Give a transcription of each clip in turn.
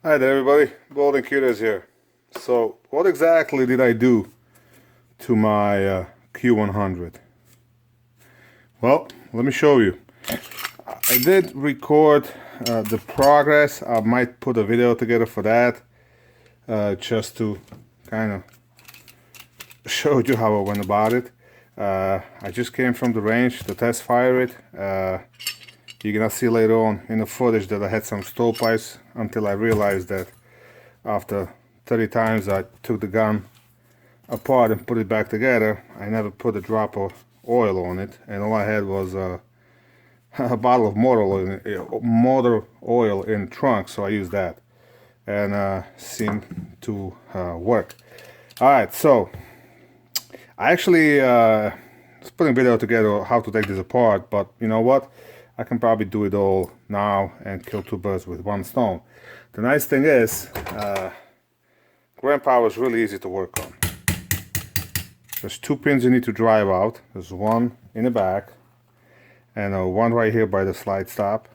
Hi there everybody, Bald&curious here. So what exactly did I do to my Q100? Well, let me show you. I did record the progress. I might put a video together for that, just to kind of show you how I went about it. I just came from the range to test fire it. You're gonna see later on in the footage that I had some stovepipes until I realized that after 30 times I took the gun apart and put it back together, I never put a drop of oil on it, and all I had was a bottle of motor oil in the trunk, so I used that, and seemed to work. Alright, so I actually was putting a video together how to take this apart, but you know what? I can probably do it all now and kill two birds with one stone. The nice thing is, gram power is really easy to work on. There's two pins you need to drive out. There's one in the back and one right here by the slide stop.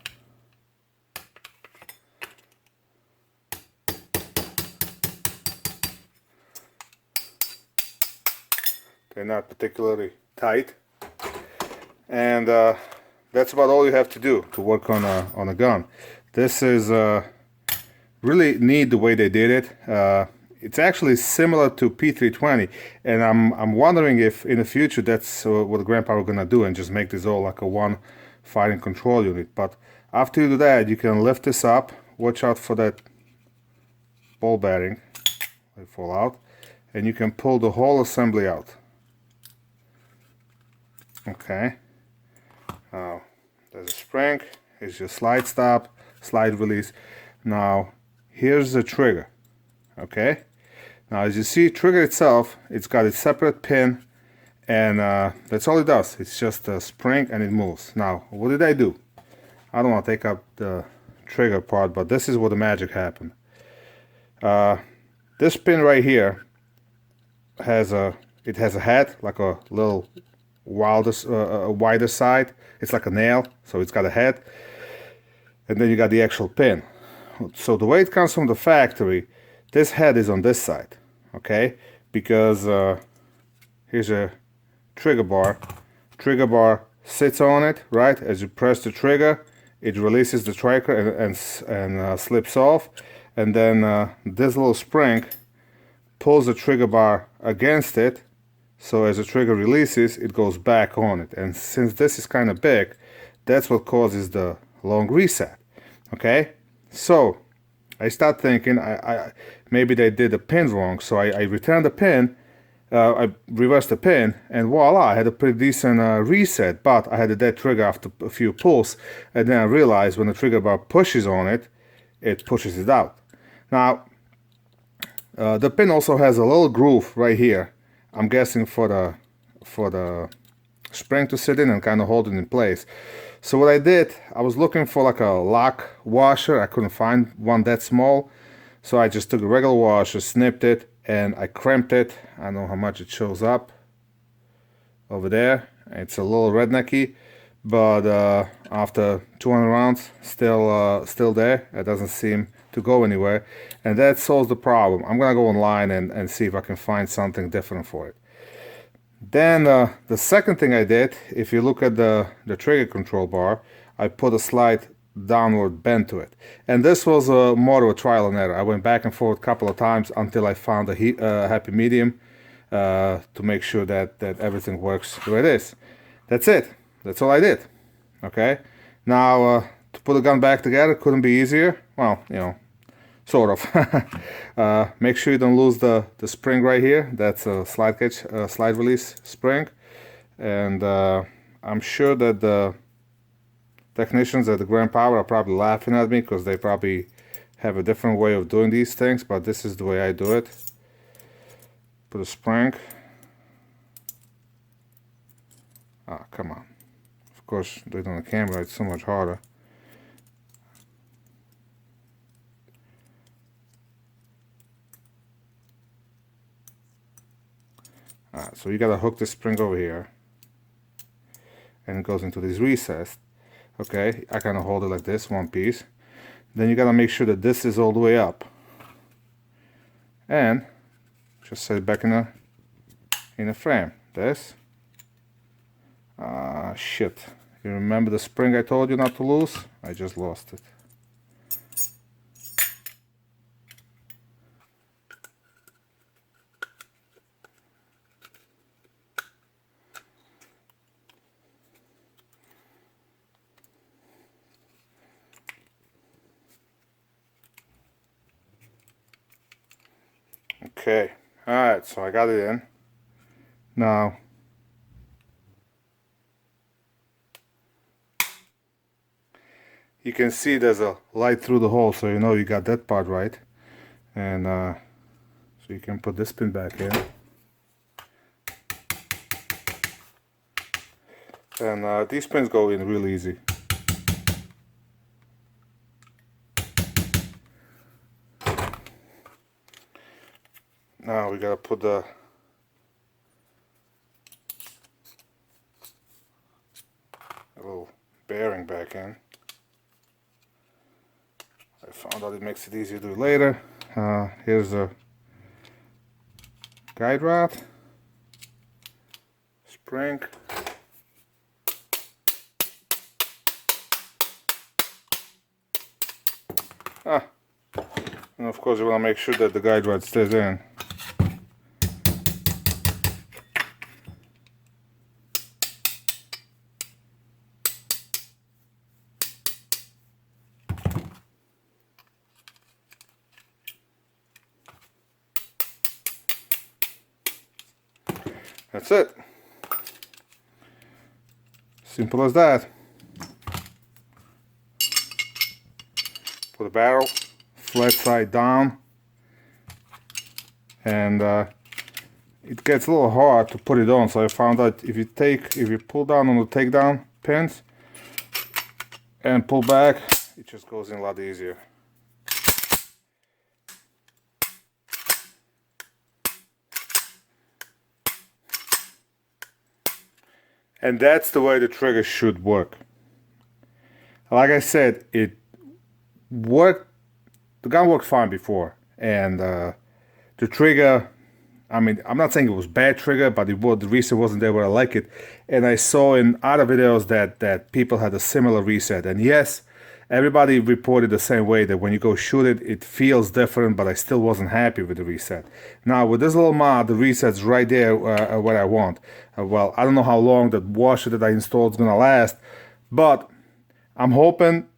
They're not particularly tight, and that's about all you have to do to work on a gun. This is really neat the way they did it. It's actually similar to P320, and I'm wondering if in the future that's what Grandpa are gonna do and just make this all like a one firing control unit. But after you do that, you can lift this up. Watch out for that ball bearing, they fall out, and you can pull the whole assembly out. Okay. Now there's a spring. Here's your slide stop, slide release. Now here's the trigger. Okay. Now as you see, trigger itself, it's got a separate pin, and that's all it does. It's just a spring and it moves. Now what did I do? I don't want to take up the trigger part, but this is where the magic happened. This pin right here has a head, like a little wider side. It's like a nail, so it's got a head, and then you got the actual pin. So the way it comes from the factory, this head is on this side, okay? Because here's a trigger bar. Trigger bar sits on it, right? As you press the trigger, it releases the trigger and slips off, and then this little spring pulls the trigger bar against it. So as the trigger releases, it goes back on it. And since this is kind of big, that's what causes the long reset. Okay? So I start thinking, maybe they did the pin wrong. So I returned the pin, I reversed the pin, and voila, I had a pretty decent reset. But I had a dead trigger after a few pulls. And then I realized when the trigger bar pushes on it, it pushes it out. Now, the pin also has a little groove right here. I'm guessing for the spring to sit in and kind of hold it in place. So what I did, I was looking for like a lock washer. I couldn't find one that small, so I just took a regular washer, snipped it, and I crimped it. I don't know how much it shows up over there. It's a little rednecky, but after 200 rounds, still there. It doesn't seem to go anywhere, and that solves the problem. I'm gonna go online and see if I can find something different for it. Then the second thing I did, if you look at the trigger control bar, I put a slight downward bend to it, and this was more of a trial and error. I went back and forth a couple of times until I found a happy medium to make sure that everything works the way it is. That's it. That's all I did. Okay. Now to put the gun back together couldn't be easier. Well, you know, sort of. Make sure you don't lose the spring right here. That's a slide catch, slide release spring, and I'm sure that the technicians at the Grand Power are probably laughing at me because they probably have a different way of doing these things, but this is the way I do it. Put a spring. Ah, come on. Of course, doing it on the camera, it's so much harder. So you gotta hook the spring over here, and it goes into this recess. Okay, I kind of hold it like this, one piece. then you gotta make sure that this is all the way up. And just set it back in a frame. This. Shit. You remember the spring I told you not to lose? I just lost it. Okay, alright, so I got it in. Now, you can see there's a light through the hole, so you know you got that part right. And so you can put this pin back in. And these pins go in real easy. Now we gotta put the little bearing back in. I found out it makes it easier to do it later. Here's a guide rod, spring, and of course you want to make sure that the guide rod stays in. That's it. Simple as that. Put the barrel flat side down, and it gets a little hard to put it on, so I found out if you pull down on the takedown pins and pull back, it just goes in a lot easier. And that's the way the trigger should work. Like I said, it worked. The gun worked fine before, and the trigger, I mean, I'm not saying it was bad trigger, but the reset wasn't there where I like it. And I saw in other videos that people had a similar reset. And yes, everybody reported the same way, that when you go shoot it, it feels different, but I still wasn't happy with the reset. Now with this little mod, the reset's right there where I want. Well, I don't know how long that washer that I installed is gonna last, but I'm hoping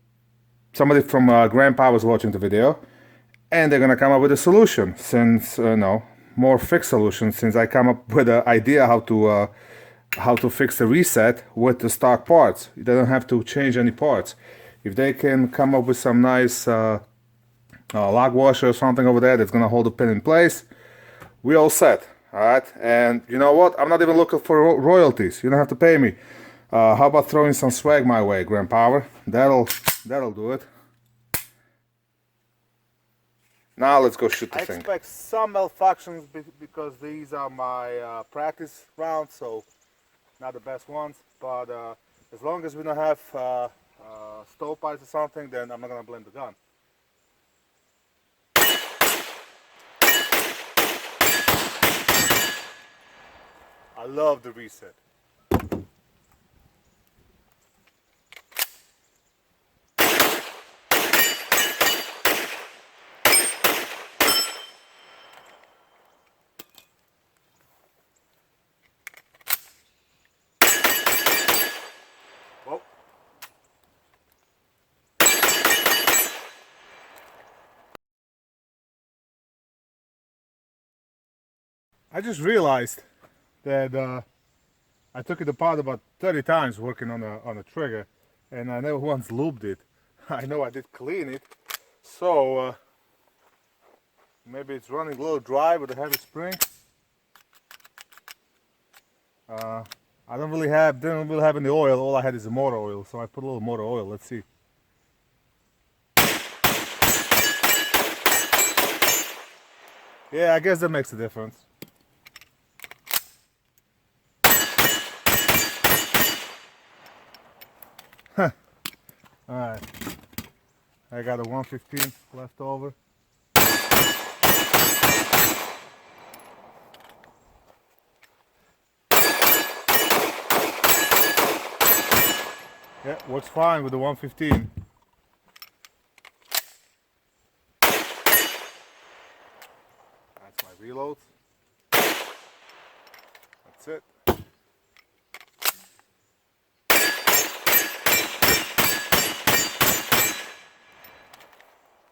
somebody from Grandpa was watching the video, and they're gonna come up with a solution, since more fixed solution, since I come up with an idea how to fix the reset with the stock parts. You don't have to change any parts. If they can come up with some nice lock washer or something over there that's gonna hold the pin in place, we all set. All right, and you know what? I'm not even looking for royalties. You don't have to pay me. How about throwing some swag my way, Grandpower? That'll do it. Now let's go shoot the thing. I expect some malfunctions because these are my practice rounds, so not the best ones. But as long as we don't have stovepipes or something, then I'm not gonna blame the gun. I love the reset. Whoa. I just realized that I took it apart about 30 times working on a trigger, and I never once lubed it. I know I did clean it, so maybe it's running a little dry with a heavy spring. I didn't really have any oil. All I had is the motor oil, so I put a little motor oil. Let's see. Yeah, I guess that makes a difference. Alright, I got a 115 left over. Yeah, works fine with the 115. That's my reload. That's it.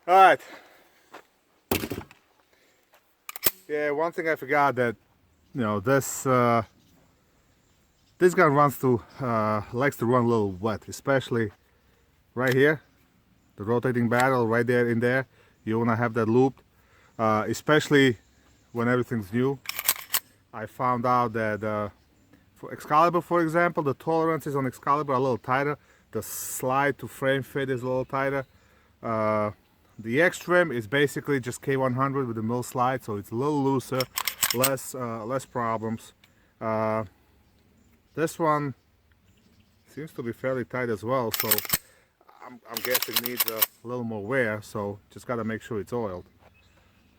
All right. Yeah, one thing I forgot that, you know, this gun runs to likes to run a little wet, especially right here, the rotating barrel right there in there. You wanna have that looped, especially when everything's new. I found out that for Excalibur, for example, the tolerances on Excalibur are a little tighter. The slide to frame fit is a little tighter. The X trim is basically just K100 with the mill slide, so it's a little looser, less problems. This one seems to be fairly tight as well, so I'm guessing needs a little more wear. So just gotta make sure it's oiled.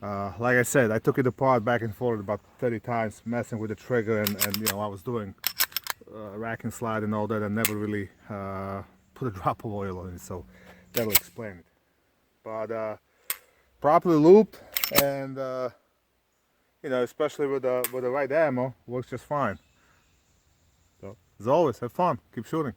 Like I said, I took it apart back and forth about 30 times, messing with the trigger, and you know, I was doing rack and slide and all that, and never really put a drop of oil on it, so that'll explain it. But properly looped, and you know, especially with the right ammo, works just fine. So as always, have fun, keep shooting.